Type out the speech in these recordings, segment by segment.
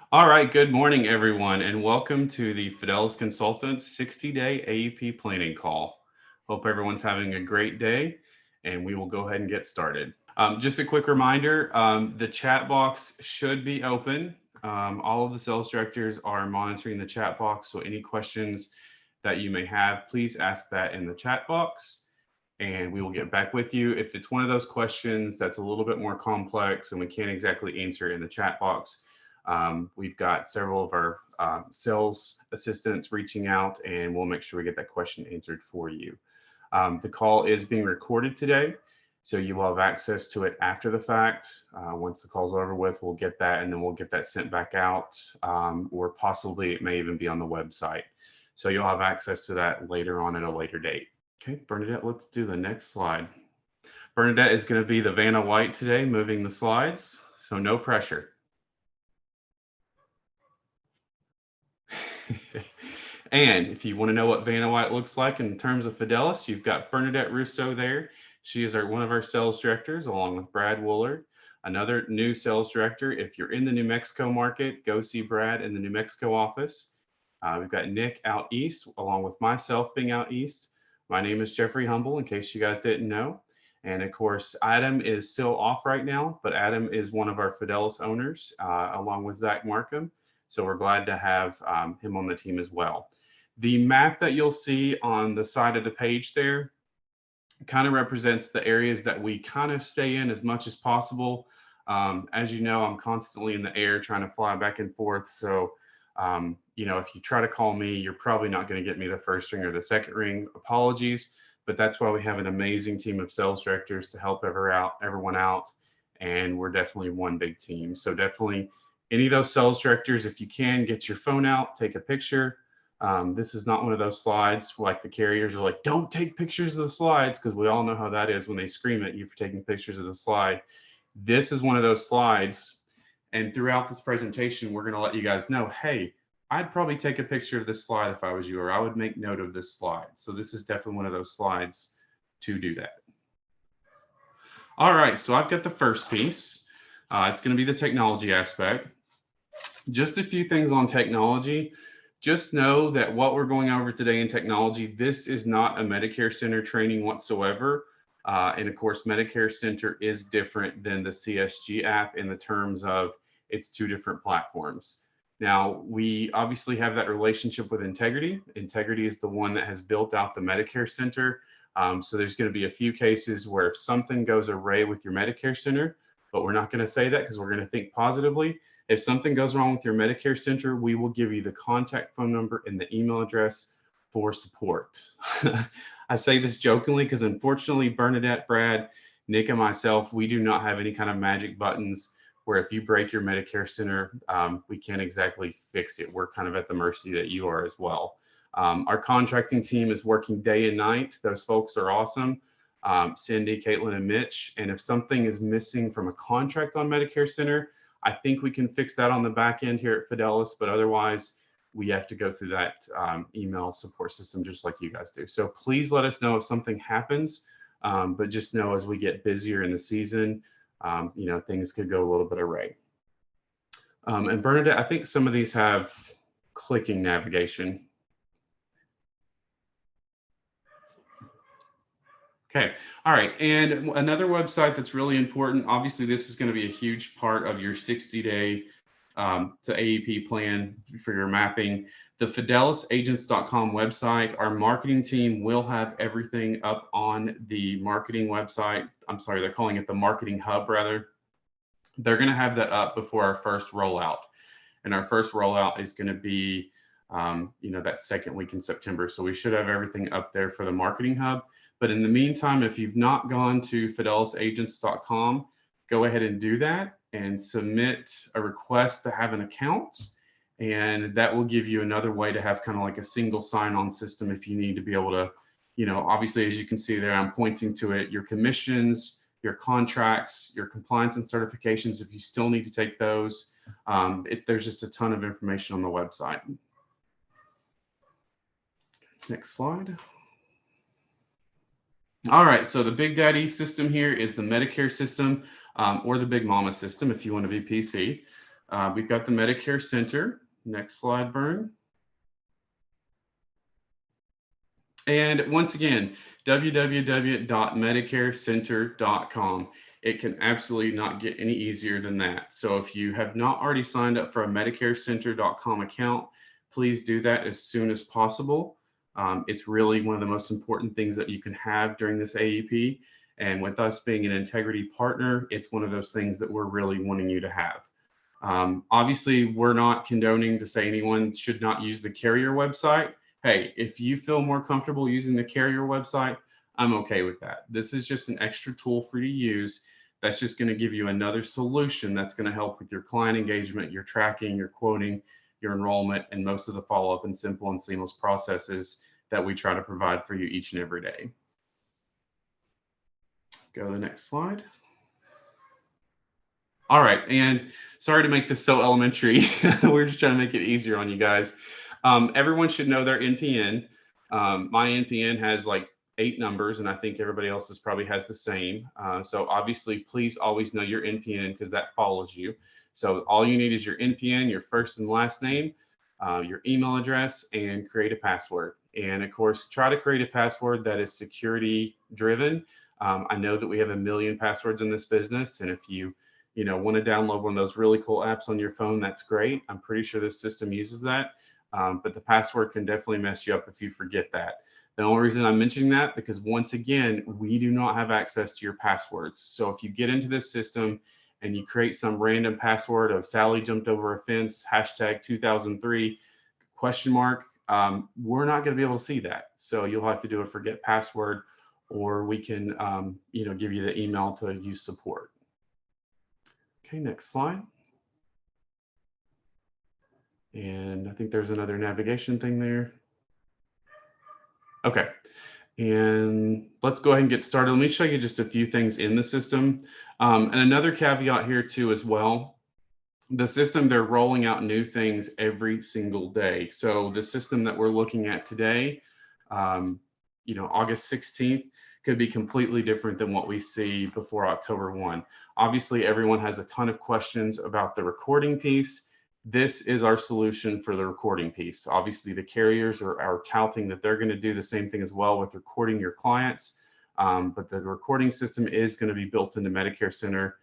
All right, good morning, everyone, and welcome to the Fidelis Consultants 60-day AEP planning call. Hope everyone's having a great day, and we will go ahead and get started. Just a quick reminder, the chat box should be open. All of the sales directors are monitoring the chat box, so any questions that you may have, please ask that in the chat box, and we will get back with you. If it's one of those questions that's a little bit more complex and we can't exactly answer it in the chat box, we've got several of our sales assistants reaching out, and we'll make sure we get that question answered for you. The call is being recorded today, so you will have access to it after the fact. Once the call's over with, we'll get that, and then we'll get that sent back out, or possibly it may even be on the website. So you'll have access to that later on at a later date. Okay, Bernadette, let's do the next slide. Bernadette is going to be the Vanna White today, moving the slides, so no pressure. And if you want to know what Vanna White looks like in terms of Fidelis, you've got Bernadette Russo there. She is one of our sales directors, along with Brad Woolard, another new sales director. If you're in the New Mexico market, go see Brad in the New Mexico office. We've got Nick out east, along with myself being out east. My name is Jeffrey Humble, in case you guys didn't know. And of course, Adam is still off right now, but Adam is one of our Fidelis owners, along with Zach Markham. So we're glad to have him on the team as well. The map that you'll see on the side of the page there kind of represents the areas that we kind of stay in as much as possible. As you know, I'm constantly in the air trying to fly back and forth. So, if you try to call me, you're probably not going to get me the first ring or the second ring. Apologies, but that's why we have an amazing team of sales directors to help everyone out. And we're definitely one big team. So definitely any of those sales directors, if you can, get your phone out, take a picture. This is not one of those slides like the carriers are like, don't take pictures of the slides, because we all know how that is when they scream at you for taking pictures of the slide. This is one of those slides. And throughout this presentation, we're going to let you guys know, hey, I'd probably take a picture of this slide if I was you, or I would make note of this slide. So this is definitely one of those slides to do that. All right, so I've got the first piece. It's going to be the technology aspect. Just a few things on technology. Just know that what we're going over today in technology, this is not a Medicare Center training whatsoever. And of course, Medicare Center is different than the CSG app in the terms of it's two different platforms. Now, we obviously have that relationship with Integrity. Integrity is the one that has built out the Medicare Center. So there's going to be a few cases where if something goes array with your Medicare Center, but we're not going to say that because we're going to think positively. If something goes wrong with your Medicare Center, we will give you the contact phone number and the email address for support. I say this jokingly because unfortunately, Bernadette, Brad, Nick, and myself, we do not have any kind of magic buttons where if you break your Medicare Center, we can't exactly fix it. We're kind of at the mercy that you are as well. Our contracting team is working day and night. Those folks are awesome. Cindy, Caitlin, and Mitch. And if something is missing from a contract on Medicare Center, I think we can fix that on the back end here at Fidelis, but otherwise we have to go through that email support system just like you guys do. So please let us know if something happens, but just know as we get busier in the season, things could go a little bit array. And Bernadette, I think some of these have clicking navigation. Okay, all right, and another website that's really important, obviously this is going to be a huge part of your 60-day to AEP plan for your mapping. The fidelisagents.com website, our marketing team will have everything up on the marketing website. I'm sorry, they're calling it the marketing hub rather. They're going to have that up before our first rollout. And our first rollout is going to be, that second week in September. So we should have everything up there for the marketing hub. But in the meantime, if you've not gone to fidelisagents.com, go ahead and do that and submit a request to have an account. And that will give you another way to have kind of like a single sign-on system if you need to be able to, obviously, as you can see there, I'm pointing to it, your commissions, your contracts, your compliance and certifications, if you still need to take those, there's just a ton of information on the website. Next slide. All right, so the Big Daddy system here is the Medicare system, or the Big Mama system if you want to be PC. We've got the Medicare Center. Next slide, Vern. And once again, www.medicarecenter.com. It can absolutely not get any easier than that. So if you have not already signed up for a medicarecenter.com account, please do that as soon as possible. It's really one of the most important things that you can have during this AEP. And with us being an integrity partner, it's one of those things that we're really wanting you to have. Obviously, we're not condoning to say anyone should not use the carrier website. Hey, if you feel more comfortable using the carrier website, I'm okay with that. This is just an extra tool for you to use. That's just going to give you another solution that's going to help with your client engagement, your tracking, your quoting, your enrollment, and most of the follow-up and simple and seamless processes that we try to provide for you each and every day. Go to the next slide. All right, and sorry to make this so elementary. We're just trying to make it easier on you guys. Everyone should know their NPN. My NPN has like 8 numbers, and I think everybody else's probably has the same. So obviously, please always know your NPN because that follows you. So all you need is your NPN, your first and last name, your email address, and create a password. And of course, try to create a password that is security driven. I know that we have a million passwords in this business, and if you want to download one of those really cool apps on your phone, that's great. I'm pretty sure this system uses that. But the password can definitely mess you up if you forget that. The only reason I'm mentioning that because once again, we do not have access to your passwords. So if you get into this system and you create some random password of Sally jumped over a fence, hashtag 2003, question mark, we're not going to be able to see that. So you'll have to do a forget password, or we can give you the email to use support. Okay, next slide. And I think there's another navigation thing there. Okay, and let's go ahead and get started. Let me show you just a few things in the system. And another caveat here too as well. The system, they're rolling out new things every single day. So the system that we're looking at today, August 16th, could be completely different than what we see before October 1. Obviously, everyone has a ton of questions about the recording piece. This is our solution for the recording piece. Obviously, the carriers are touting that they're going to do the same thing as well with recording your clients. But the recording system is going to be built into Medicare Center.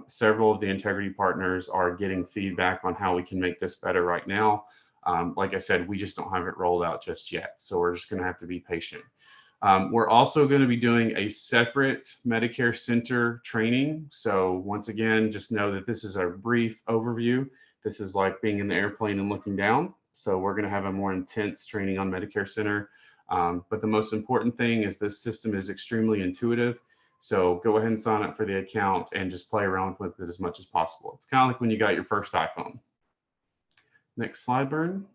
Several of the integrity partners are getting feedback on how we can make this better right now. Like I said, we just don't have it rolled out just yet. So we're just going to have to be patient. We're also going to be doing a separate Medicare Center training. So once again, just know that this is a brief overview. This is like being in the airplane and looking down. So we're going to have a more intense training on Medicare Center. But the most important thing is this system is extremely intuitive. So go ahead and sign up for the account and just play around with it as much as possible. It's kind of like when you got your first iPhone. Next slide, Vern.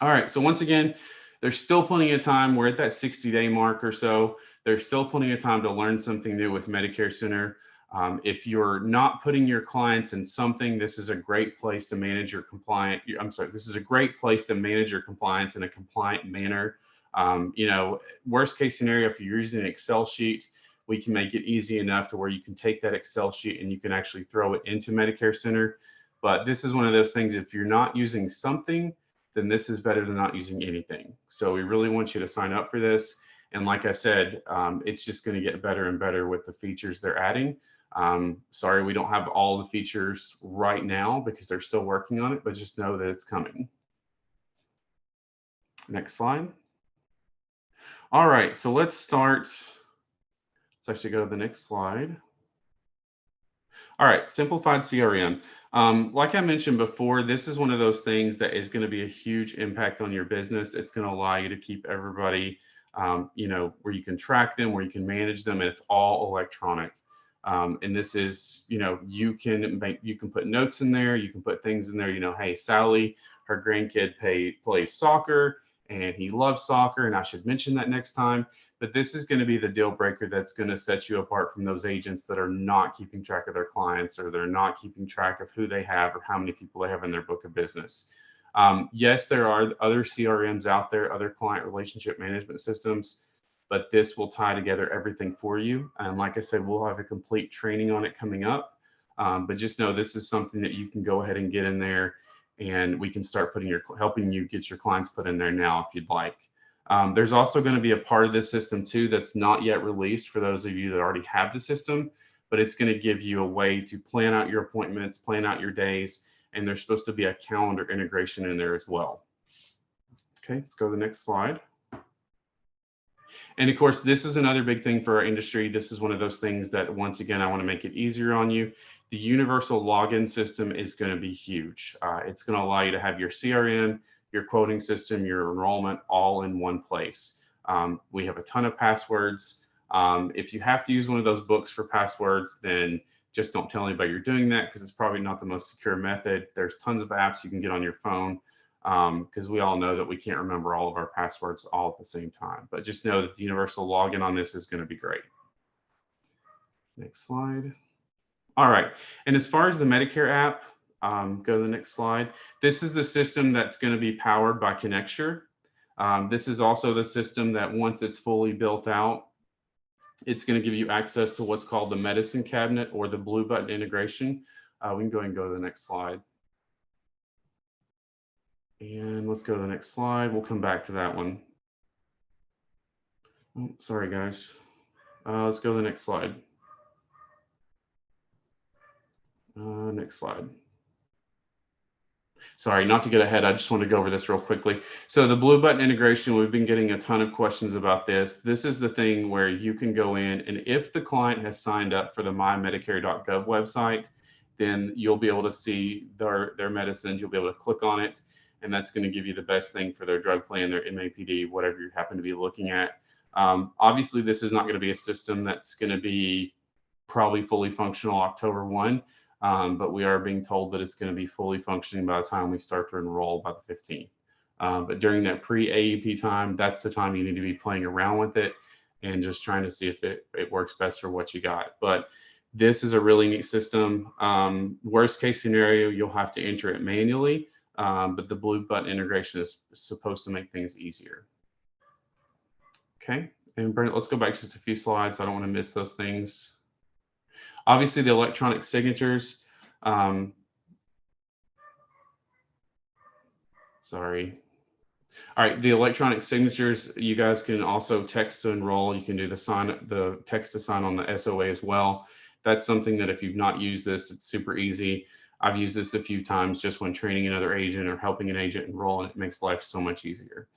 All right, so once again, there's still plenty of time. We're at that 60-day mark or so. There's still plenty of time to learn something new with Medicare Center. If you're not putting your clients in something, this is a great place to manage your this is a great place to manage your compliance in a compliant manner. Worst case scenario, if you're using an Excel sheet, we can make it easy enough to where you can take that Excel sheet and you can actually throw it into Medicare Center. But this is one of those things, if you're not using something, then this is better than not using anything. So we really want you to sign up for this. And like I said, it's just going to get better and better with the features they're adding. Sorry, we don't have all the features right now because they're still working on it, but just know that it's coming. Next slide. All right, so let's start. Let's actually go to the next slide. All right, simplified CRM. Like I mentioned before, this is one of those things that is going to be a huge impact on your business. It's going to allow you to keep everybody, where you can track them, where you can manage them, and it's all electronic. And this is, you can put notes in there, you can put things in there, hey, Sally, her grandkid plays soccer and he loves soccer, and I should mention that next time. But this is going to be the deal breaker that's going to set you apart from those agents that are not keeping track of their clients, or they're not keeping track of who they have or how many people they have in their book of business. Yes, there are other CRMs out there, other client relationship management systems, but this will tie together everything for you. And like I said, we'll have a complete training on it coming up. But just know this is something that you can go ahead and get in there, and we can start helping you get your clients put in there now if you'd like. There's also going to be a part of this system too that's not yet released for those of you that already have the system, but it's going to give you a way to plan out your appointments, plan out your days, and there's supposed to be a calendar integration in there as well. Okay, let's go to the next slide. And of course, this is another big thing for our industry. This is one of those things that, once again, I want to make it easier on you. The universal login system is going to be huge. It's going to allow you to have your CRM, your quoting system, your enrollment all in one place. We have a ton of passwords. If you have to use one of those books for passwords, then just don't tell anybody you're doing that, because it's probably not the most secure method. There's tons of apps you can get on your phone, because we all know that we can't remember all of our passwords all at the same time. But just know that the universal login on this is going to be great. Next slide. All right. And as far as the Medicare app, go to the next slide. This is the system that's going to be powered by Connecture. This is also the system that, once it's fully built out, it's going to give you access to what's called the medicine cabinet, or the blue button integration. We can go ahead and go to the next slide. And let's go to the next slide. We'll come back to that one. Oh, sorry, guys. Let's go to the next slide. Next slide. Sorry, not to get ahead. I just want to go over this real quickly. So the blue button integration, we've been getting a ton of questions about this. This is the thing where you can go in, and if the client has signed up for the mymedicare.gov website, then you'll be able to see their medicines. You'll be able to click on it, and that's going to give you the best thing for their drug plan, their MAPD, whatever you happen to be looking at. Obviously, this is not going to be a system that's going to be probably fully functional October 1. But we are being told that it's going to be fully functioning by the time we start to enroll by the 15th. But during that pre-AEP time, that's the time you need to be playing around with it and just trying to see if it works best for what you got. But this is a really neat system. Worst case scenario, you'll have to enter it manually, but the blue button integration is supposed to make things easier. Okay, and Brent, let's go back just a few slides. I don't want to miss those things. Obviously, the electronic signatures. Sorry. All right, the electronic signatures, you guys can also text to enroll. You can do the text to sign on the SOA as well. That's something that, if you've not used this, it's super easy. I've used this a few times just when training another agent or helping an agent enroll, and it makes life so much easier.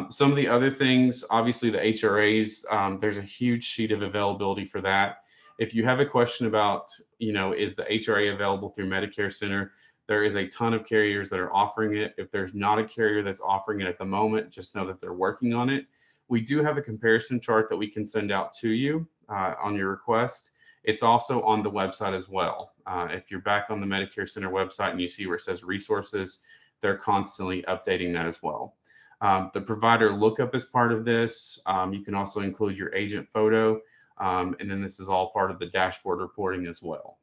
Some of the other things, obviously the HRAs, there's a huge sheet of availability for that. If you have a question about, is the HRA available through Medicare Center, there is a ton of carriers that are offering it. If there's not a carrier that's offering it at the moment, just know that they're working on it. We do have a comparison chart that we can send out to you on your request. It's also on the website as well. If you're back on the Medicare Center website and you see where it says resources, they're constantly updating that as well. The provider lookup is part of this. You can also include your agent photo. And then this is all part of the dashboard reporting as well.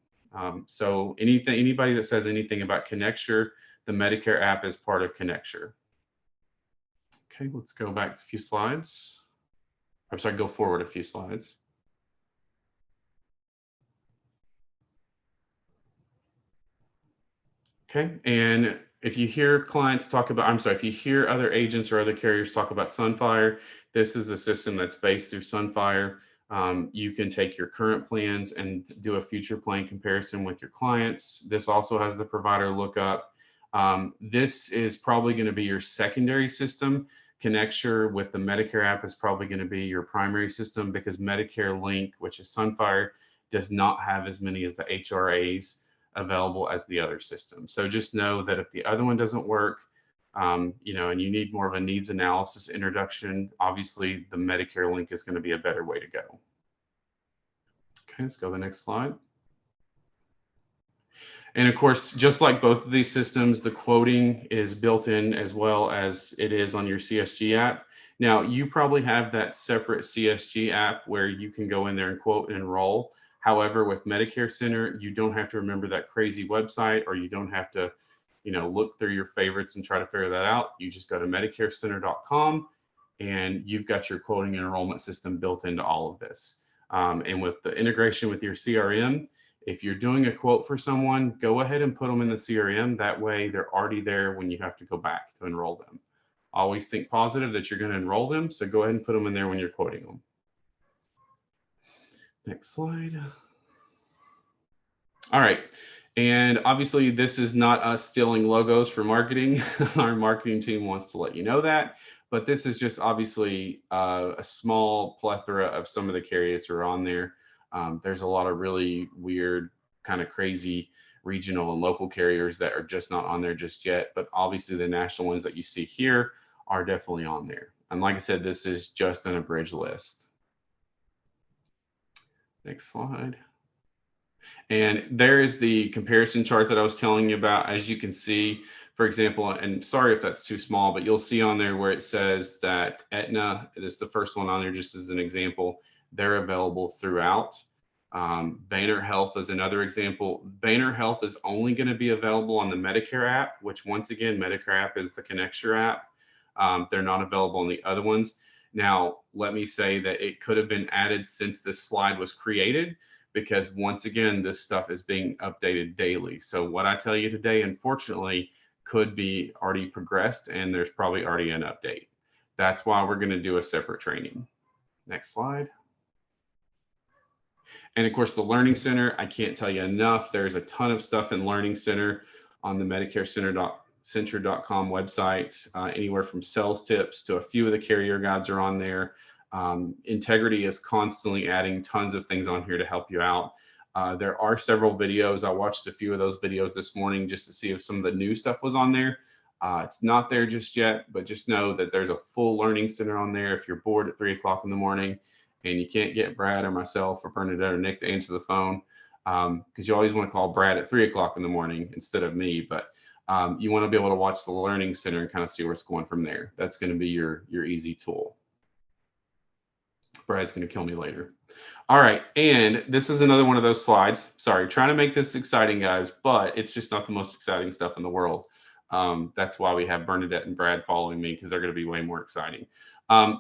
So anybody that says anything about Connecture, the Medicare app is part of Connecture. Okay, let's go back a few slides. I'm sorry, go forward a few slides. Okay, and if you hear clients talk about, if you hear other agents or other carriers talk about Sunfire, this is the system that's based through Sunfire. You can take your current plans and do a future plan comparison with your clients. This also has the provider lookup. This is probably going to be your secondary system. Connecture with the Medicare app is probably going to be your primary system, because Medicare Link, which is Sunfire, does not have as many as the HRAs available as the other system. So just know that if the other one doesn't work, and you need more of a needs analysis introduction, obviously the Medicare Link is going to be a better way to go. Okay, let's go to the next slide. And of course, just like both of these systems, the quoting is built in as well as it is on your CSG app. Now, you probably have that separate CSG app where you can go in there and quote and enroll. However, with Medicare Center, you don't have to remember that crazy website, or you don't have to look through your favorites and try to figure that out. You just go to medicarecenter.com and you've got your quoting and enrollment system built into all of this. And with the integration with your CRM, If you're doing a quote for someone, go ahead and put them in the CRM. That way they're already there when you have to go back to enroll them. Always think positive that you're going to enroll them. So go ahead and put them in there when you're quoting them. Next slide. All right. And obviously this is not us stealing logos for marketing. Our marketing team wants to let you know that, but this is just obviously a small plethora of some of the carriers who are on there. There's a lot of really weird, kind of crazy regional and local carriers that are just not on there just yet, but obviously the national ones that you see here are definitely on there. And like I said, this is just an abridged list. Next slide. And there is the comparison chart that I was telling you about. As you can see, for example, and sorry if that's too small, but you'll see on there where it says that Aetna, this is the first one on there just as an example, they're available throughout. Banner Health is another example. Banner Health is only going to be available on the Medicare app, which once again, Medicare app is the Connecture app. They're not available on the other ones. Now, let me say that it could have been added since this slide was created, because once again, this stuff is being updated daily. So what I tell you today, unfortunately, could be already progressed and there's probably already an update. That's why we're going to do a separate training. Next slide. And of course, the Learning Center, I can't tell you enough. There's a ton of stuff in Learning Center on the MedicareCenter.com website, anywhere from sales tips to a few of the carrier guides are on there. Integrity is constantly adding tons of things on here to help you out. There are several videos. I watched a few of those videos this morning just to see if some of the new stuff was on there. It's not there just yet, but just know that there's a full Learning Center on there. If you're bored at 3 o'clock in the morning and you can't get Brad or myself or Bernadette or Nick to answer the phone, because you always want to call Brad at 3 o'clock in the morning instead of me, but you want to be able to watch the Learning Center and kind of see where it's going from there. That's going to be your easy tool. Brad's going to kill me later. All right, and this is another one of those slides. Sorry, trying to make this exciting, guys, but it's just not the most exciting stuff in the world. That's why we have Bernadette and Brad following me, because they're going to be way more exciting.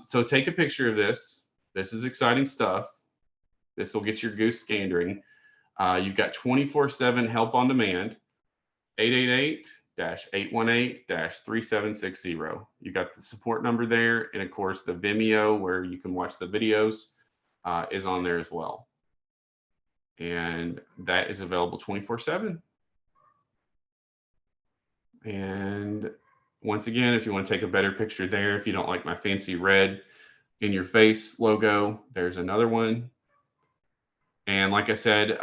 So take a picture of this. This is exciting stuff. This will get your goose scandering. You've got 24/7 help on demand, 888-818-3760. You got the support number there. And of course, the Vimeo where you can watch the videos is on there as well. And that is available 24/7. And once again, if you want to take a better picture there, if you don't like my fancy red in your face logo, there's another one. And like I said,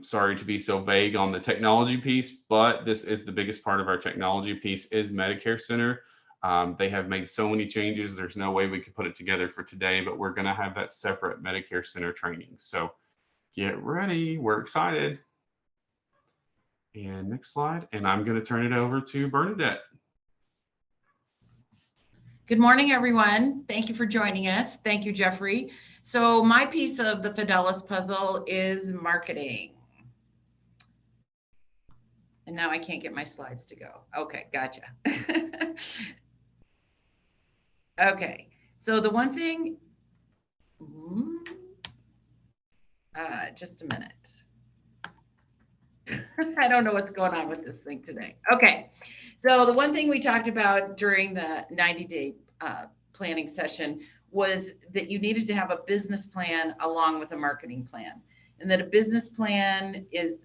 sorry to be so vague on the technology piece, but this is the biggest part of our technology piece is Medicare Center. They have made so many changes. There's no way we could put it together for today, but we're going to have that separate Medicare Center training. So get ready. We're excited. And next slide. And I'm going to turn it over to Bernadette. Good morning, everyone. Thank you for joining us. Thank you, Jeffrey. So my piece of the Fidelis puzzle is marketing. And now I can't get my slides to go. Okay, gotcha. Okay, so the one thing, just a minute. I don't know what's going on with this thing today. Okay, so the one thing we talked about during the 90-day planning session was that you needed to have a business plan along with a marketing plan, and that a business plan is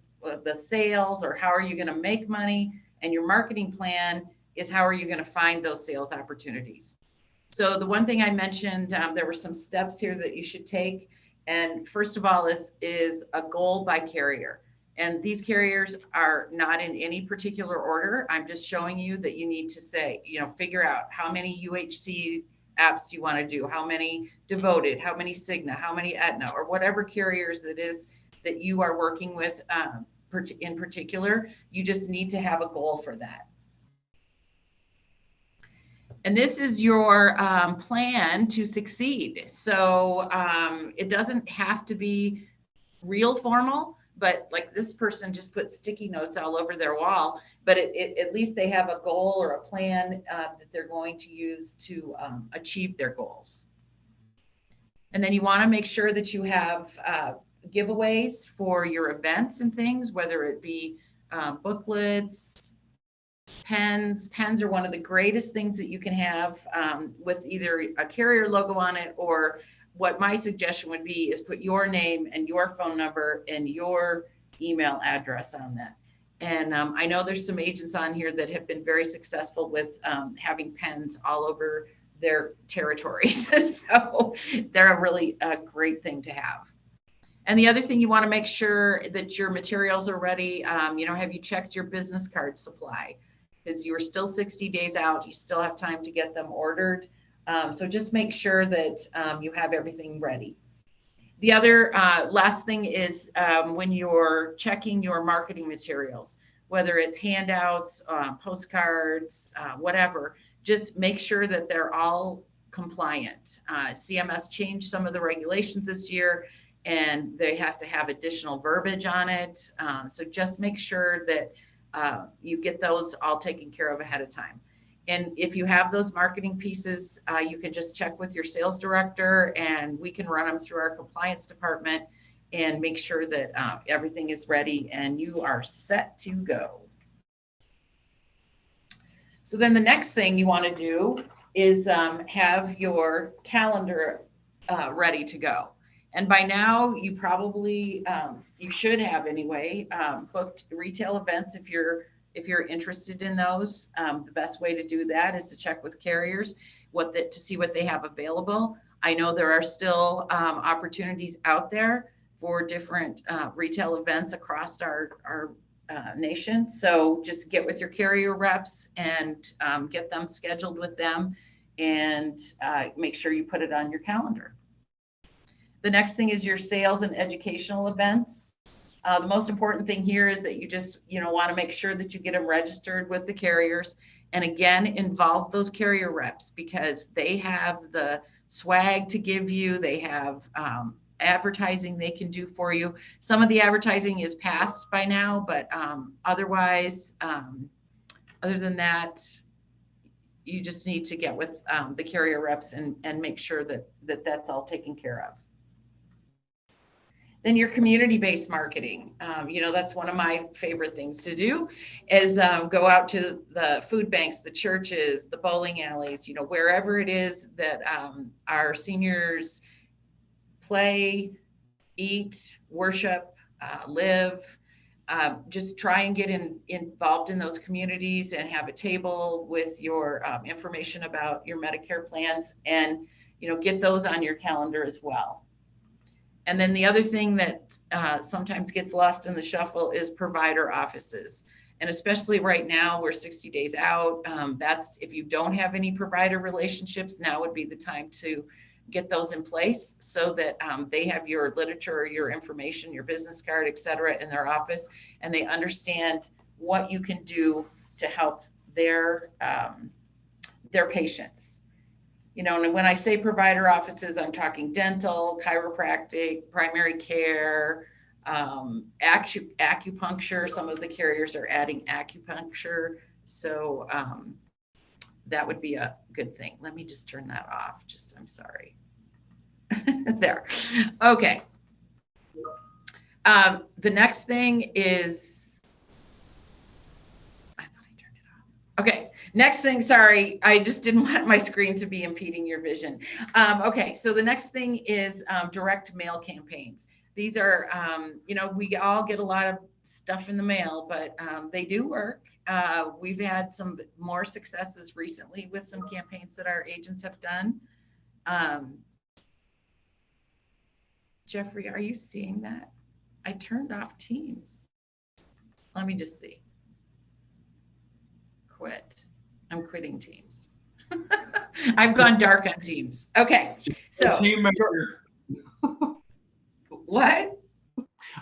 the sales, or how are you going to make money, and your marketing plan is how are you going to find those sales opportunities. So the one thing I mentioned, there were some steps here that you should take, and first of all is a goal by carrier. And these carriers are not in any particular order. I'm just showing you that you need to say, figure out how many UHC apps do you want to do, how many Devoted, how many Cigna, how many Aetna, or whatever carriers it is that you are working with in particular. You just need to have a goal for that. And this is your plan to succeed. So it doesn't have to be real formal, but like this person just put sticky notes all over their wall, but at least they have a goal or a plan that they're going to use to achieve their goals. And then you want to make sure that you have giveaways for your events and things, whether it be booklets, pens. Pens are one of the greatest things that you can have with either a carrier logo on it, or what my suggestion would be is put your name and your phone number and your email address on that. And I know there's some agents on here that have been very successful with having pens all over their territories. So they're a really great thing to have. And the other thing, you want to make sure that your materials are ready. Have you checked your business card supply? Because you are still 60 days out. You still have time to get them ordered. So just make sure that you have everything ready. The other last thing is when you're checking your marketing materials, whether it's handouts, postcards, whatever, just make sure that they're all compliant. CMS changed some of the regulations this year, and they have to have additional verbiage on it. So just make sure that you get those all taken care of ahead of time. And if you have those marketing pieces, you can just check with your sales director, and we can run them through our compliance department and make sure that everything is ready and you are set to go. So then the next thing you want to do is have your calendar ready to go. And by now, you probably, you should have anyway, booked retail events if you're interested in those. The best way to do that is to check with carriers to see what they have available. I know there are still opportunities out there for different retail events across our nation. So just get with your carrier reps and get them scheduled with them, and make sure you put it on your calendar. The next thing is your sales and educational events. The most important thing here is that you just, want to make sure that you get them registered with the carriers. And again, involve those carrier reps, because they have the swag to give you. They have advertising they can do for you. Some of the advertising is passed by now, but otherwise, other than that, you just need to get with the carrier reps and make sure that that's all taken care of. Then your community-based marketing. That's one of my favorite things to do, is go out to the food banks, the churches, the bowling alleys, wherever it is that our seniors play, eat, worship, live. Just try and get involved in those communities and have a table with your information about your Medicare plans, and get those on your calendar as well. And then the other thing that sometimes gets lost in the shuffle is provider offices. And especially right now, we're 60 days out. That's, if you don't have any provider relationships, now would be the time to get those in place, so that they have your literature, your information, your business card, et cetera, in their office, and they understand what you can do to help their patients. And when I say provider offices, I'm talking dental, chiropractic, primary care, acupuncture. Some of the carriers are adding acupuncture. So that would be a good thing. Let me just turn that off. I'm sorry. There. Okay. The next thing is, I thought I turned it off. Okay. Next thing, sorry, I just didn't want my screen to be impeding your vision. Okay, so the next thing is direct mail campaigns. These are, we all get a lot of stuff in the mail, but they do work. We've had some more successes recently with some campaigns that our agents have done. Jeffrey, are you seeing that? I turned off Teams. Let me just see. Quit. I'm quitting Teams. I've gone dark on Teams. Okay, so. What?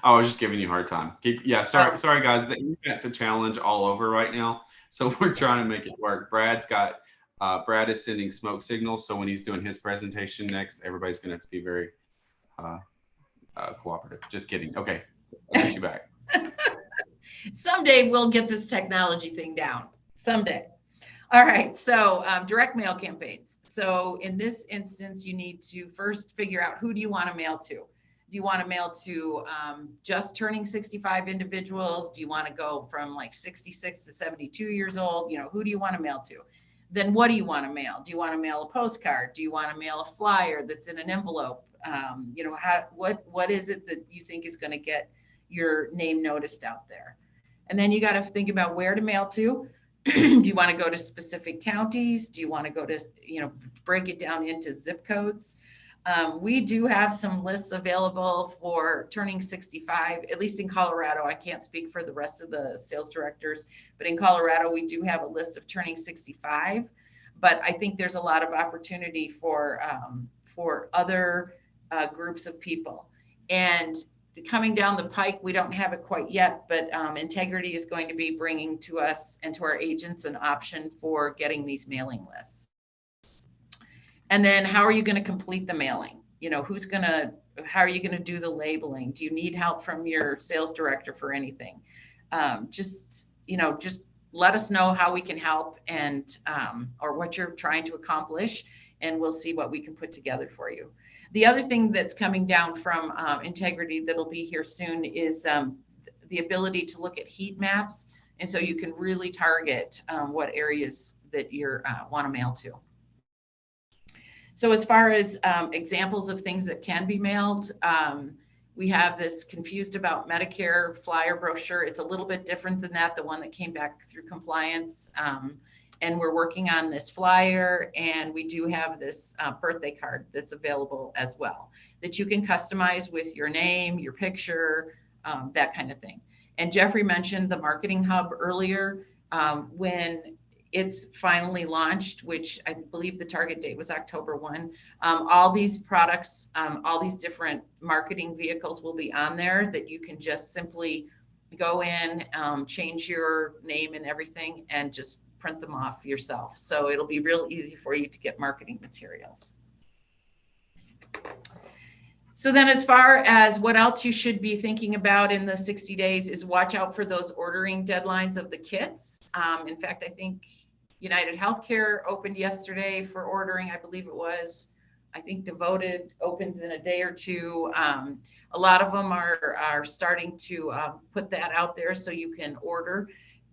I was just giving you a hard time. Sorry guys. The internet's a challenge all over right now, so we're trying to make it work. Brad is sending smoke signals, so when he's doing his presentation next, everybody's going to have to be very cooperative. Just kidding. Okay, I'll get you back. Someday we'll get this technology thing down. Someday. All right, so direct mail campaigns. So in this instance, you need to first figure out who do you want to mail to. Do you want to mail to just turning 65 individuals? Do you want to go from like 66 to 72 years old? Who do you want to mail to? Then what do you want to mail? Do you want to mail a postcard? Do you want to mail a flyer that's in an envelope? What is it that you think is going to get your name noticed out there? And then you got to think about where to mail to. Do you want to go to specific counties? Do you want to go to, break it down into zip codes? We do have some lists available for turning 65, at least in Colorado. I can't speak for the rest of the sales directors, but in Colorado, we do have a list of turning 65. But I think there's a lot of opportunity for other groups of people. And coming down the pike, we don't have it quite yet, but Integrity is going to be bringing to us and to our agents an option for getting these mailing lists. And then how are you going to complete the mailing? How are you going to do the labeling? Do you need help from your sales director for anything? Just let us know how we can help and or what you're trying to accomplish, and we'll see what we can put together for you. The other thing that's coming down from Integrity that'll be here soon is the ability to look at heat maps. And so you can really target what areas that you want to mail to. So as far as examples of things that can be mailed, we have this Confused About Medicare flyer brochure. It's a little bit different than that, the one that came back through compliance. And we're working on this flyer, and we do have this birthday card that's available as well, that you can customize with your name, your picture, that kind of thing. And Jeffrey mentioned the Marketing Hub earlier. When it's finally launched, which I believe the target date was October 1. All these products, all these different marketing vehicles will be on there that you can just simply go in, change your name and everything, and just print them off yourself. So it'll be real easy for you to get marketing materials. So then as far as what else you should be thinking about in the 60 days is watch out for those ordering deadlines of the kits. In fact, I think United Healthcare opened yesterday for ordering, I believe it was. I think Devoted opens in a day or two. A lot of them are starting to put that out there so you can order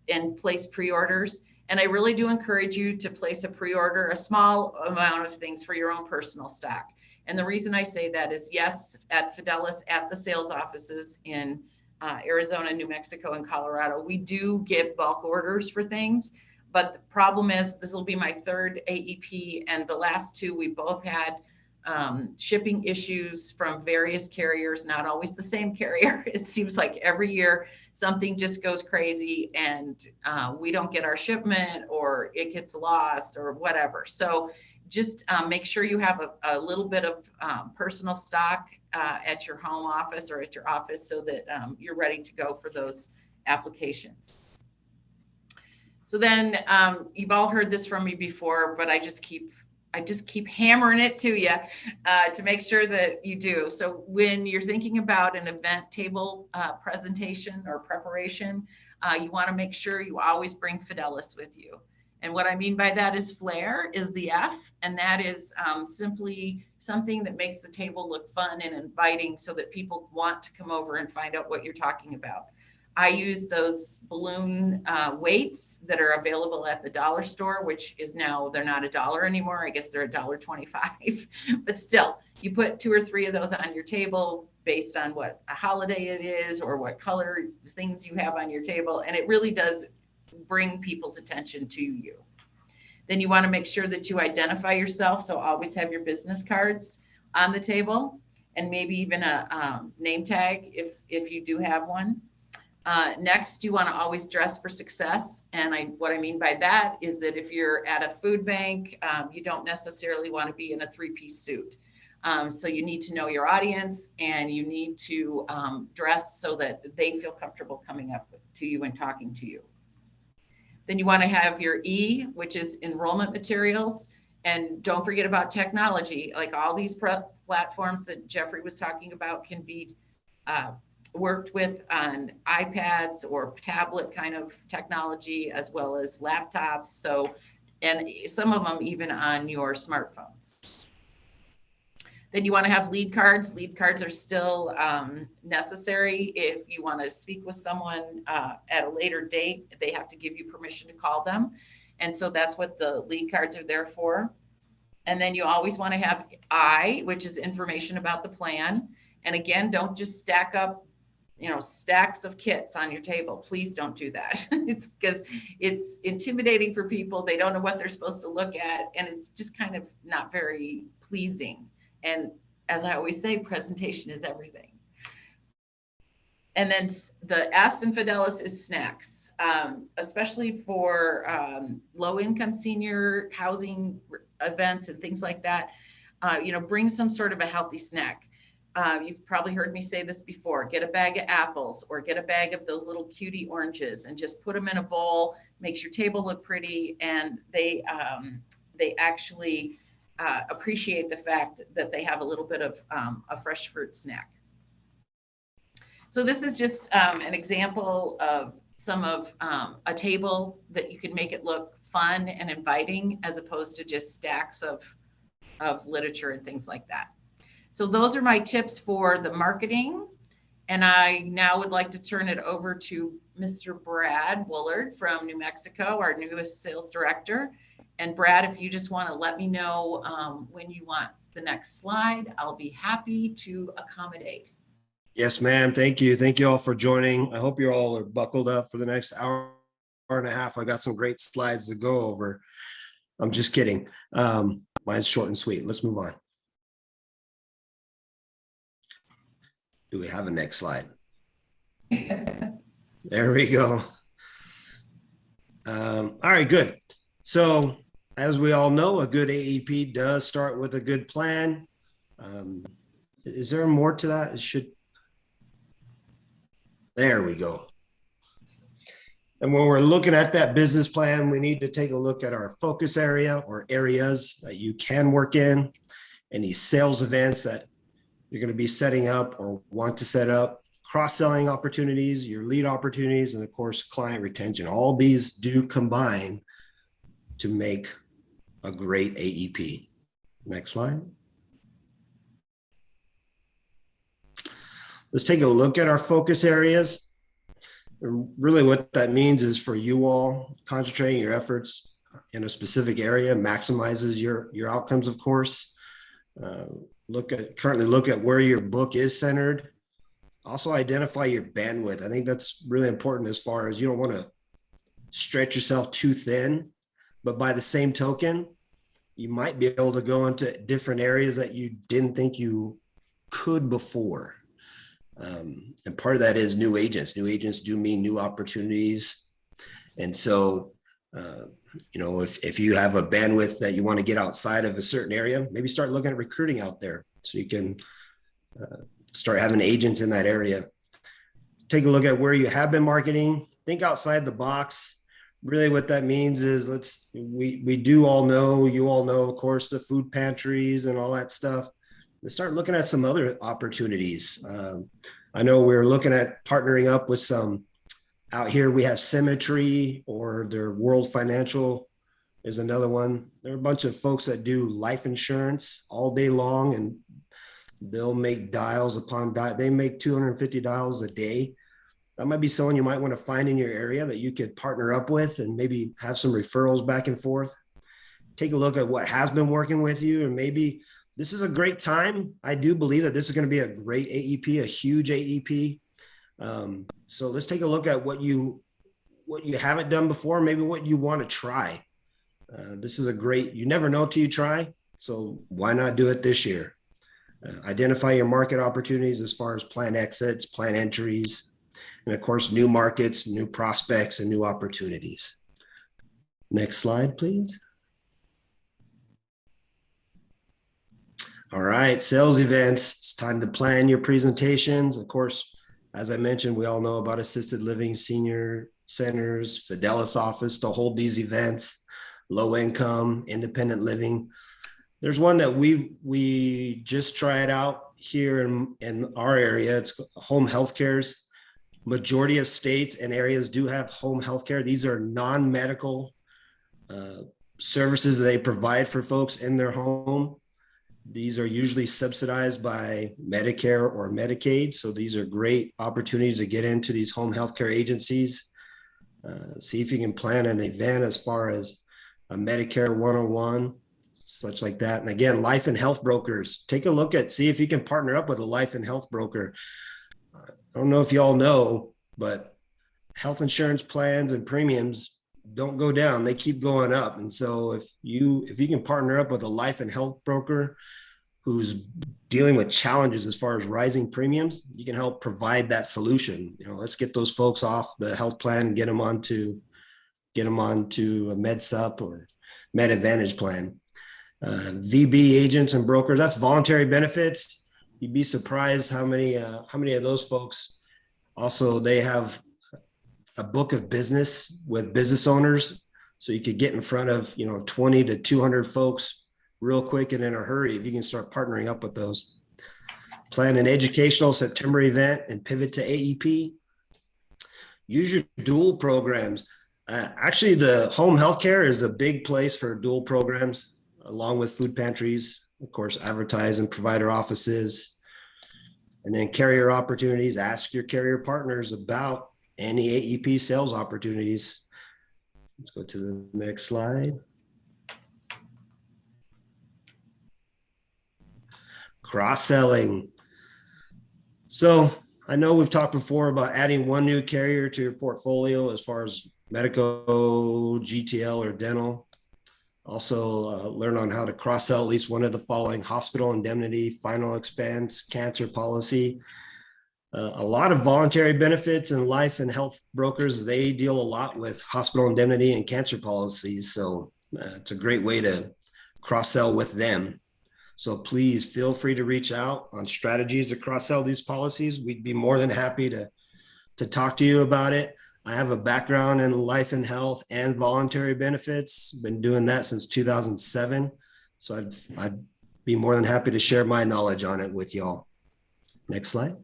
and place pre-orders. And I really do encourage you to place a pre-order, a small amount of things for your own personal stock. And the reason I say that is, yes, at Fidelis, at the sales offices in Arizona, New Mexico, and Colorado, we do get bulk orders for things. But the problem is, this will be my third AEP, and the last two, we both had shipping issues from various carriers, not always the same carrier. It seems like every year something just goes crazy and we don't get our shipment, or it gets lost, or whatever. So just make sure you have a little bit of personal stock at your home office or at your office so that you're ready to go for those applications. So then you've all heard this from me before, but I just keep hammering it to you to make sure that you do. So when you're thinking about an event table presentation or preparation, you want to make sure you always bring Fidelis with you. And what I mean by that is flair is the F, and that is simply something that makes the table look fun and inviting so that people want to come over and find out what you're talking about. I use those balloon weights that are available at the dollar store, which is now, they're not $1 anymore. I guess they're $1.25, but still, you put 2 or 3 of those on your table based on what a holiday it is or what color things you have on your table. And it really does bring people's attention to you. Then you want to make sure that you identify yourself. So always have your business cards on the table, and maybe even a name tag if you do have one. Next, you want to always dress for success. And what I mean by that is that if you're at a food bank, you don't necessarily want to be in a 3-piece suit. So you need to know your audience, and you need to dress so that they feel comfortable coming up to you and talking to you. Then you want to have your E, which is enrollment materials. And don't forget about technology. Like all these platforms that Jeffrey was talking about can be worked with on iPads or tablet kind of technology, as well as laptops. So, and some of them even on your smartphones. Then you want to have lead cards. Lead cards are still necessary. If you want to speak with someone at a later date, they have to give you permission to call them. And so that's what the lead cards are there for. And then you always want to have I, which is information about the plan. And again, don't just stack up, stacks of kits on your table. Please don't do that. It's because it's intimidating for people. They don't know what they're supposed to look at. And it's just kind of not very pleasing. And as I always say, presentation is everything. And then the S in Fidelis is snacks, especially for low-income senior housing events and things like that. Bring some sort of a healthy snack. You've probably heard me say this before. Get a bag of apples or get a bag of those little cutie oranges and just put them in a bowl. Makes your table look pretty, and they actually appreciate the fact that they have a little bit of a fresh fruit snack. So this is just an example of some of a table that you can make it look fun and inviting, as opposed to just stacks of literature and things like that. So those are my tips for the marketing. And I now would like to turn it over to Mr. Brad Woolard from New Mexico, our newest sales director. And Brad, if you just want to let me know when you want the next slide, I'll be happy to accommodate. Yes, ma'am. Thank you. Thank you all for joining. I hope you all are buckled up for the next hour and a half. I got some great slides to go over. I'm just kidding. Mine's short and sweet. Let's move on. Do we have a next slide? There we go. All right, good. So as we all know, a good AEP does start with a good plan. Is there more to that? There we go. And when we're looking at that business plan, we need to take a look at our focus area or areas that you can work in, any sales events that you're going to be setting up or want to set up, cross-selling opportunities, your lead opportunities, and of course, client retention. All these do combine to make a great AEP. Next slide. Let's take a look at our focus areas. Really what that means is for you all, concentrating your efforts in a specific area maximizes your outcomes, of course. Currently look at where your book is centered. Also identify your bandwidth. I think that's really important, as far as you don't want to stretch yourself too thin, but by the same token, you might be able to go into different areas that you didn't think you could before. And part of that is new agents. New agents do mean new opportunities. And so, if you have a bandwidth that you want to get outside of a certain area, maybe start looking at recruiting out there so you can start having agents in that area. Take a look at where you have been marketing. Think outside the box. Really what that means is we do all know, you all know, of course, the food pantries and all that stuff. Let's start looking at some other opportunities. I know we're looking at partnering up with some out here. We have Symmetry, or their World Financial is another one. There are a bunch of folks that do life insurance all day long, and they'll make dials upon dial. They make 250 dials a day. That might be someone you might want to find in your area that you could partner up with and maybe have some referrals back and forth. Take a look at what has been working with you, and maybe this is a great time. I do believe that this is going to be a great AEP, a huge AEP. So let's take a look at what you haven't done before, maybe what you want to try. This is you never know till you try. So why not do it this year? Identify your market opportunities as far as plan exits, plan entries, and of course, new markets, new prospects, and new opportunities. Next slide, please. All right, sales events. It's time to plan your presentations. Of course, as I mentioned, we all know about assisted living, senior centers, Fidelis office to hold these events, low income, independent living. There's one that we just tried out here in our area. It's home health cares. Majority of states and areas do have home health care. These are non-medical services that they provide for folks in their home. These are usually subsidized by Medicare or Medicaid. So these are great opportunities to get into these home healthcare agencies. See if you can plan an event as far as a Medicare 101, such like that. And again, life and health brokers, take a look at, see if you can partner up with a life and health broker. I don't know if you all know, but health insurance plans and premiums don't go down, they keep going up. And so if you can partner up with a life and health broker who's dealing with challenges as far as rising premiums, you can help provide that solution. Let's get those folks off the health plan and get them onto a MedSup or Med Advantage plan. VB agents and brokers, that's voluntary benefits. You'd be surprised how many of those folks also, they have a book of business with business owners. So you could get in front of, 20 to 200 folks real quick and in a hurry if you can start partnering up with those. Plan an educational September event and pivot to AEP. Use your dual programs. Actually, the home healthcare is a big place for dual programs, along with food pantries, of course, advertise and provider offices, and then carrier opportunities. Ask your carrier partners about any AEP sales opportunities. Let's go to the next slide. Cross-selling. So I know we've talked before about adding one new carrier to your portfolio as far as medical, GTL, or dental. Also learn on how to cross-sell at least one of the following: hospital indemnity, final expense, cancer policy. A lot of voluntary benefits and life and health brokers, they deal a lot with hospital indemnity and cancer policies. So it's a great way to cross-sell with them. So please feel free to reach out on strategies to cross-sell these policies. We'd be more than happy to talk to you about it. I have a background in life and health and voluntary benefits. Been doing that since 2007. So I'd be more than happy to share my knowledge on it with y'all. Next slide.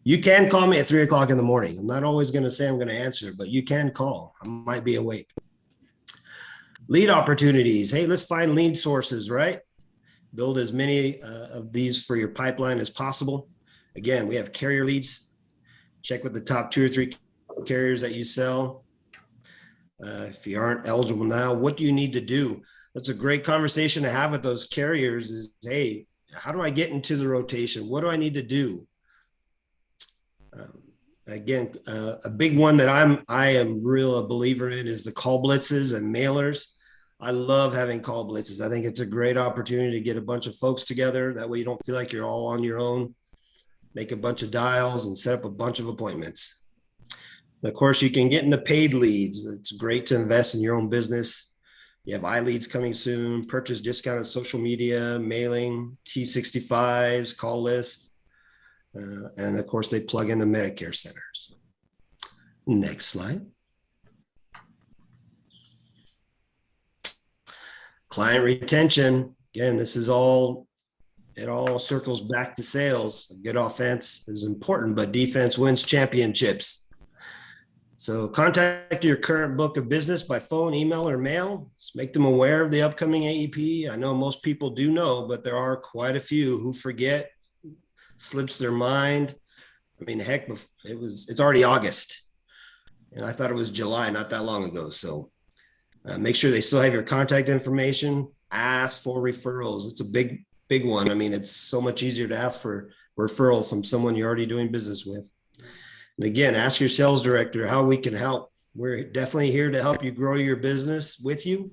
You can call me at 3 o'clock in the morning. I'm not always going to say I'm going to answer, but you can call. I might be awake. Lead opportunities. Hey, let's find lead sources, right? Build as many of these for your pipeline as possible. Again, we have carrier leads. Check with the top 2 or 3 carriers that you sell. If you aren't eligible now, what do you need to do? That's a great conversation to have with those carriers is, hey, how do I get into the rotation? What do I need to do? Again, a big one that I am real a believer in is the call blitzes and mailers. I love having call blitzes. I think it's a great opportunity to get a bunch of folks together. That way you don't feel like you're all on your own. Make a bunch of dials and set up a bunch of appointments. And of course, you can get into paid leads. It's great to invest in your own business. You have iLeads coming soon, purchase discounted social media, mailing, T65s, call list. And of course, they plug into Medicare centers. Next slide. Client retention. Again, this is all, it all circles back to sales. Good offense is important, but defense wins championships. So contact your current book of business by phone, email, or mail. Let's make them aware of the upcoming AEP. I know most people do know, but there are quite a few who forget, slips their mind. I mean, heck, it's already August, and I thought it was July not that long ago. So make sure they still have your contact information. Ask for referrals. It's a big one. I mean, it's so much easier to ask for referral from someone you're already doing business with. And again, ask your sales director how we can help. We're definitely here to help you grow your business with you.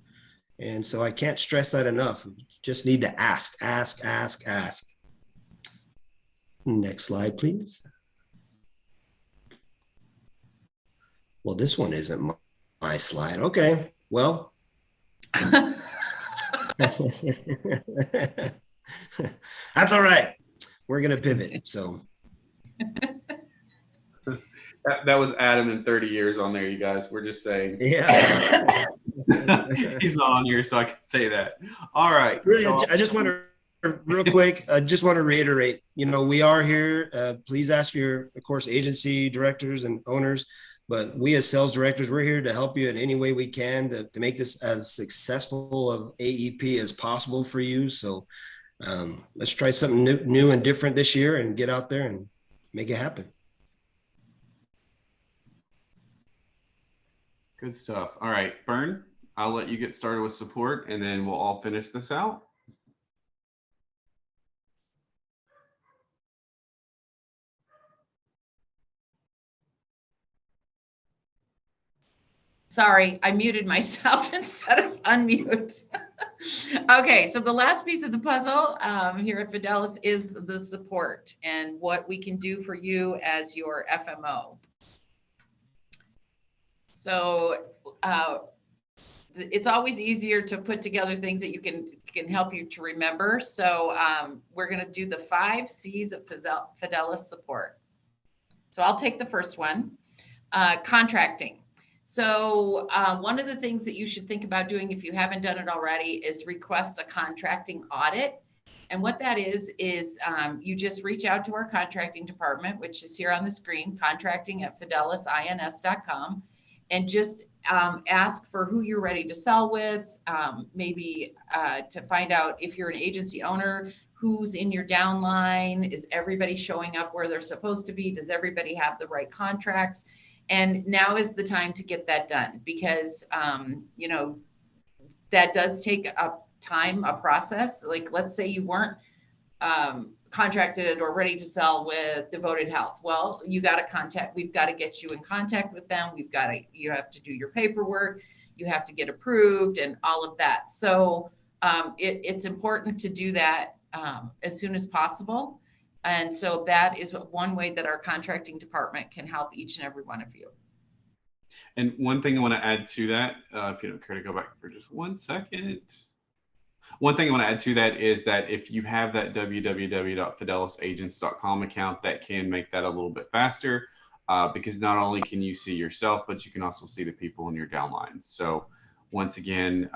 And so I can't stress that enough. You just need to ask. Next slide, please. Well, this one isn't my slide. Okay, well. That's all right. We're going to pivot, so. That was Adam in 30 years on there, you guys. We're just saying. Yeah. He's not on here, so I can say that. All right. Really, so, I just want to real quick, I just want to reiterate, we are here. Please ask your, of course, agency directors and owners But we as sales directors, we're here to help you in any way we can to make this as successful of AEP as possible for you. So let's try something new and different this year and get out there and make it happen. Good stuff. All right, Bern, I'll let you get started with support and then we'll all finish this out. Sorry, I muted myself instead of unmute. Okay, so the last piece of the puzzle here at Fidelis is the support and what we can do for you as your FMO. So it's always easier to put together things that you can help you to remember. So we're going to do the 5 C's of Fidelis support. So I'll take the first one, contracting. So one of the things that you should think about doing if you haven't done it already is request a contracting audit. And what that is you just reach out to our contracting department, which is here on the screen, contracting@fidelisins.com, and just ask for who you're ready to sell with, maybe to find out if you're an agency owner, who's in your downline, is everybody showing up where they're supposed to be, does everybody have the right contracts? And now is the time to get that done because, you know, that does take a process. Like, let's say you weren't contracted or ready to sell with Devoted Health. Well, we've got to get you in contact with them. You have to do your paperwork, you have to get approved and all of that. So it's important to do that as soon as possible. And so that is one way that our contracting department can help each and every one of you. And one thing I want to add to that, if you don't care to go back for just 1 second. One thing I want to add to that is that if you have that www.fidelisagents.com account, that can make that a little bit faster because not only can you see yourself, but you can also see the people in your downlines. So once again,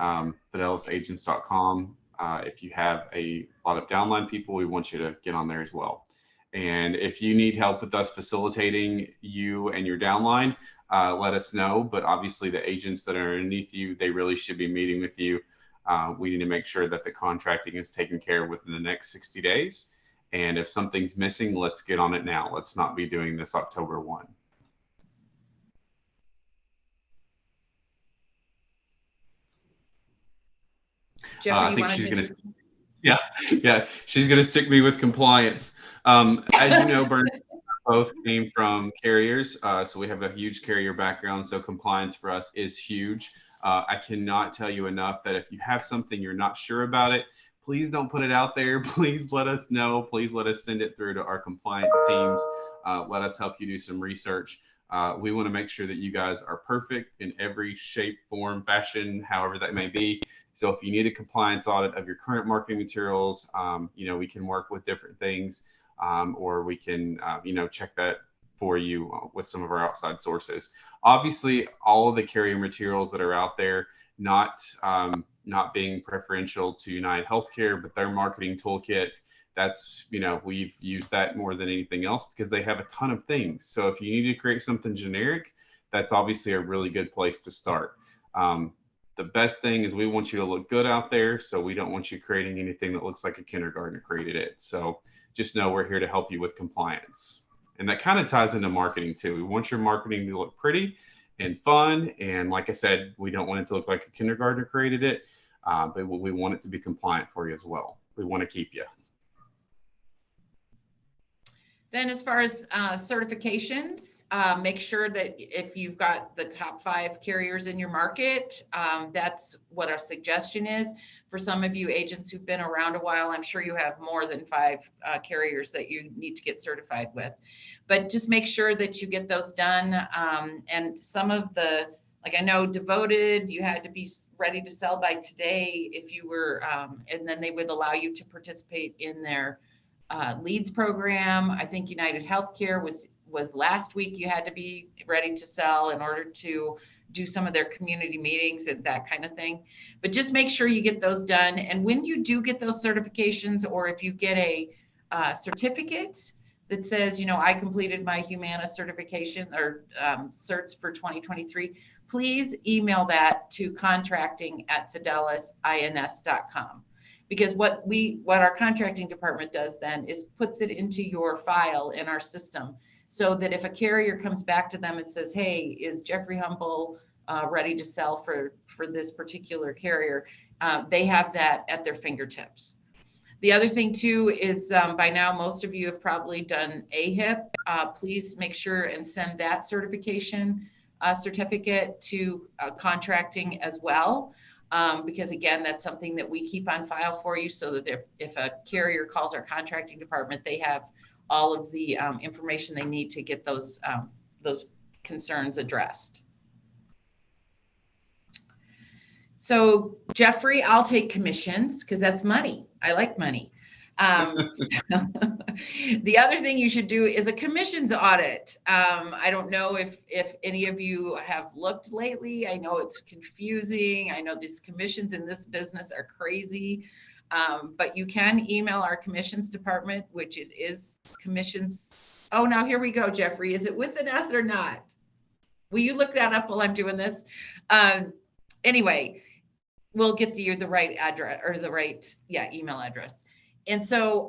fidelisagents.com. If you have a lot of downline people, we want you to get on there as well. And if you need help with us facilitating you and your downline, let us know. But obviously the agents that are underneath you, they really should be meeting with you. We need to make sure that the contracting is taken care of within the next 60 days. And if something's missing, let's get on it now. Let's not be doing this October 1. Jeffrey, I think she's going to, yeah, she's going to stick me with compliance. As you know, Bern, both came from carriers, so we have a huge carrier background. So compliance for us is huge. I cannot tell you enough that if you have something you're not sure about it, please don't put it out there. Please let us know. Please let us send it through to our compliance teams. Let us help you do some research. We want to make sure that you guys are perfect in every shape, form, fashion, however that may be. So if you need a compliance audit of your current marketing materials, you know, we can work with different things, or we can, you know, check that for you with some of our outside sources. Obviously, all of the carrier materials that are out there, not being preferential to United Healthcare, but their marketing toolkit, that's, you know, we've used that more than anything else because they have a ton of things. So if you need to create something generic, that's obviously a really good place to start. The best thing is we want you to look good out there. So we don't want you creating anything that looks like a kindergartner created it. So just know we're here to help you with compliance. And that kind of ties into marketing too. We want your marketing to look pretty and fun. And like I said, we don't want it to look like a kindergartner created it, but we want it to be compliant for you as well. We want to keep you. Then as far as certifications, make sure that if you've got the top 5 carriers in your market, that's what our suggestion is. For some of you agents who've been around a while, I'm sure you have more than 5 carriers that you need to get certified with. But just make sure that you get those done. And some of the, like I know Devoted, you had to be ready to sell by today if you were, and then they would allow you to participate in their leads program. I think United Healthcare was last week. You had to be ready to sell in order to do some of their community meetings and that kind of thing. But just make sure you get those done. And when you do get those certifications, or if you get a certificate, that says, I completed my Humana certification or certs for 2023, please email that to contracting@fidelisins.com. Because what our contracting department does then is puts it into your file in our system, so that if a carrier comes back to them and says, hey, is Jeffrey Humble ready to sell for this particular carrier, they have that at their fingertips. The other thing too is by now, most of you have probably done AEP. Please make sure and send that certification certificate to contracting as well. Because again, that's something that we keep on file for you, so that if a carrier calls our contracting department, they have all of the information they need to get those concerns addressed. So Jeffrey, I'll take commissions because that's money. I like money. The other thing you should do is a commissions audit. I don't know if any of you have looked lately. I know it's confusing. I know these commissions in this business are crazy, but you can email our commissions department, which it is commissions. Oh, now here we go, Jeffrey. Is it with an S or not? Will you look that up while I'm doing this? Anyway, we'll get you the right address or the right email address. And so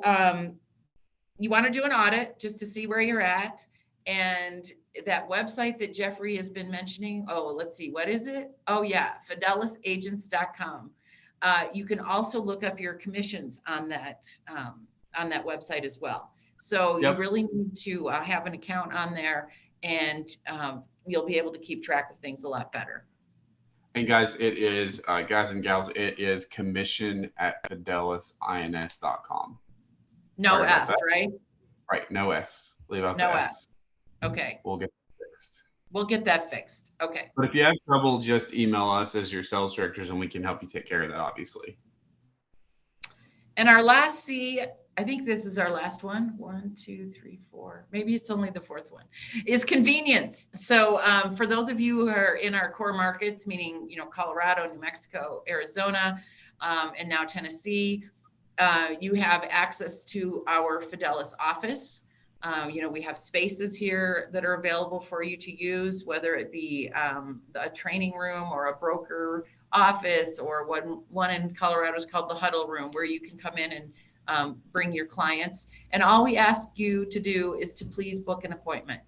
you want to do an audit just to see where you're at. And that website that Jeffrey has been mentioning, let's see, what is it? Oh yeah, fidelisagents.com. You can also look up your commissions on that website as well. So You really need to have an account on there, and you'll be able to keep track of things a lot better. And guys, it is, guys and gals, it is commission@fidelisins.com. No S, right? Right, no S. Leave out no the S. Okay. We'll get that fixed. We'll get that fixed. Okay. But if you have trouble, just email us as your sales directors and we can help you take care of that, obviously. And our last C, I think this is our last one. 1, 2, 3, 4. Maybe it's only the fourth one, is convenience. So for those of you who are in our core markets, meaning, Colorado, New Mexico, Arizona, and now Tennessee, you have access to our Fidelis office. We have spaces here that are available for you to use, whether it be a training room or a broker office, or one in Colorado is called the huddle room, where you can come in and bring your clients. And all we ask you to do is to please book an appointment,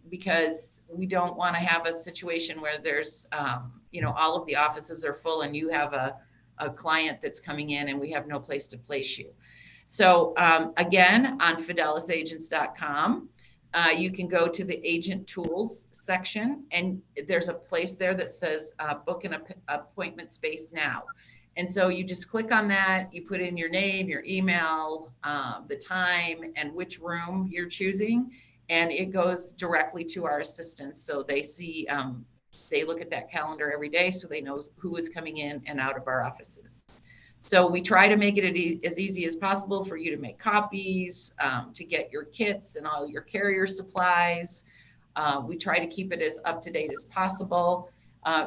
because we don't want to have a situation where there's, all of the offices are full and you have a client that's coming in and we have no place to place you. So again, on fidelisagents.com, you can go to the agent tools section, and there's a place there that says book an appointment space now. And so you just click on that, you put in your name, your email, the time, and which room you're choosing, and it goes directly to our assistants. So they see, they look at that calendar every day, so they know who is coming in and out of our offices. So we try to make it as easy as possible for you to make copies, to get your kits and all your carrier supplies. We try to keep it as up to date as possible.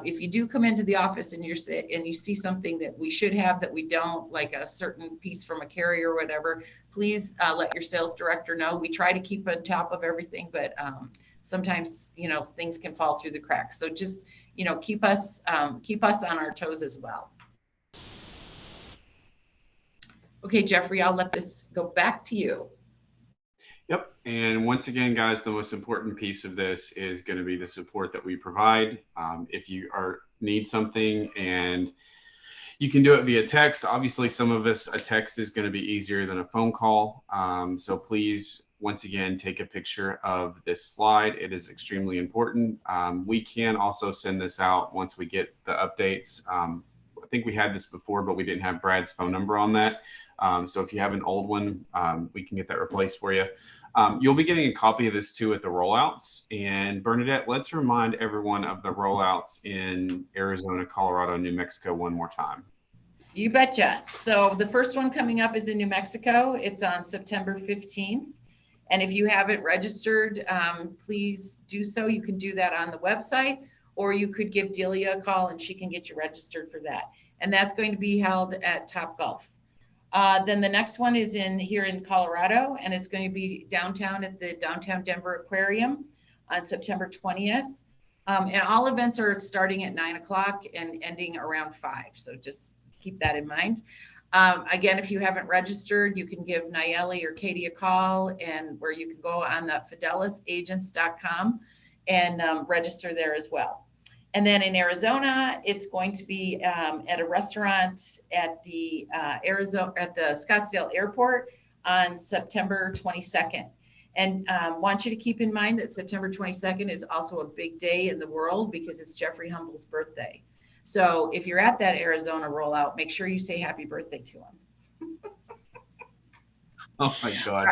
If you do come into the office and you see something that we should have that we don't, like a certain piece from a carrier or whatever, please let your sales director know. We try to keep on top of everything, but sometimes things can fall through the cracks. So just keep us on our toes as well. Okay, Jeffrey, I'll let this go back to you. Yep. And once again, guys, the most important piece of this is going to be the support that we provide. If you need something and you can do it via text, obviously some of us, a text is going to be easier than a phone call. So please, once again, take a picture of this slide. It is extremely important. We can also send this out once we get the updates. I think we had this before, but we didn't have Brad's phone number on that. So if you have an old one, we can get that replaced for you. You'll be getting a copy of this too at the rollouts. And Bernadette, let's remind everyone of the rollouts in Arizona, Colorado, New Mexico one more time. You betcha. So the first one coming up is in New Mexico. It's on September 15th. And if you haven't registered, please do so. You can do that on the website, or you could give Delia a call and she can get you registered for that. And that's going to be held at Top Golf. Then the next one is here in Colorado, and it's going to be downtown at the Downtown Denver Aquarium on September 20th. And all events are starting at 9 o'clock and ending around 5. So just keep that in mind. Again, if you haven't registered, you can give Nayeli or Katie a call, and where you can go on the fidelisagents.com and register there as well. And then in Arizona, it's going to be at a restaurant at the Scottsdale Airport on September 22nd. And want you to keep in mind that September 22nd is also a big day in the world because it's Jeffrey Humble's birthday. So if you're at that Arizona rollout, make sure you say happy birthday to him. Oh my God.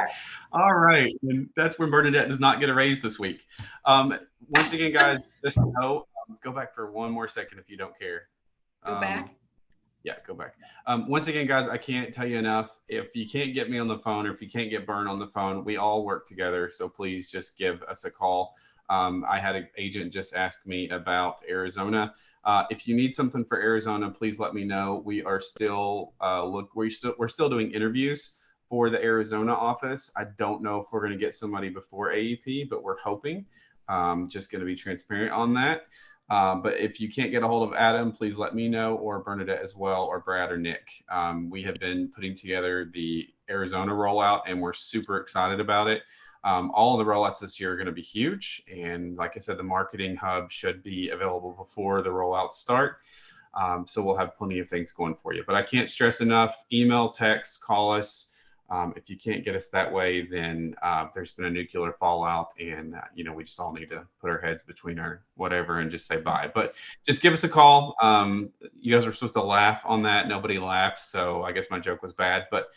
All right. And that's when Bernadette does not get a raise this week. Once again, guys, just know, go back for one more second if you don't care. Go back. Yeah, go back. Once again, guys, I can't tell you enough. If you can't get me on the phone, or if you can't get Bern on the phone, we all work together. So please just give us a call. I had an agent just ask me about Arizona. If you need something for Arizona, please let me know. We are still we're still doing interviews for the Arizona office. I don't know if we're going to get somebody before AEP, but we're hoping. Just going to be transparent on that. But if you can't get a hold of Adam, please let me know, or Bernadette as well, or Brad or Nick. We have been putting together the Arizona rollout, and we're super excited about it. All of the rollouts this year are going to be huge. And like I said, the marketing hub should be available before the rollouts start. So we'll have plenty of things going for you. But I can't stress enough, email, text, call us. If you can't get us that way, then there's been a nuclear fallout, and we just all need to put our heads between our whatever and just say bye. But just give us a call. You guys are supposed to laugh on that. Nobody laughs, so I guess my joke was bad. But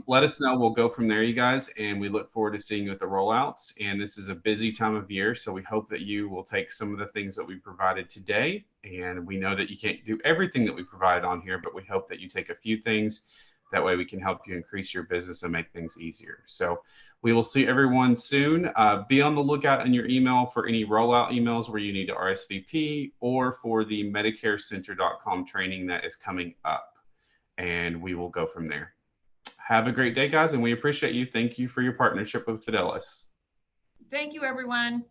let us know. We'll go from there, you guys, and we look forward to seeing you at the rollouts. And this is a busy time of year, so we hope that you will take some of the things that we provided today. And we know that you can't do everything that we provided on here, but we hope that you take a few things. That way we can help you increase your business and make things easier. So we will see everyone soon. Be on the lookout in your email for any rollout emails where you need to RSVP, or for the MedicareCenter.com training that is coming up. And we will go from there. Have a great day, guys, and we appreciate you. Thank you for your partnership with Fidelis. Thank you, everyone.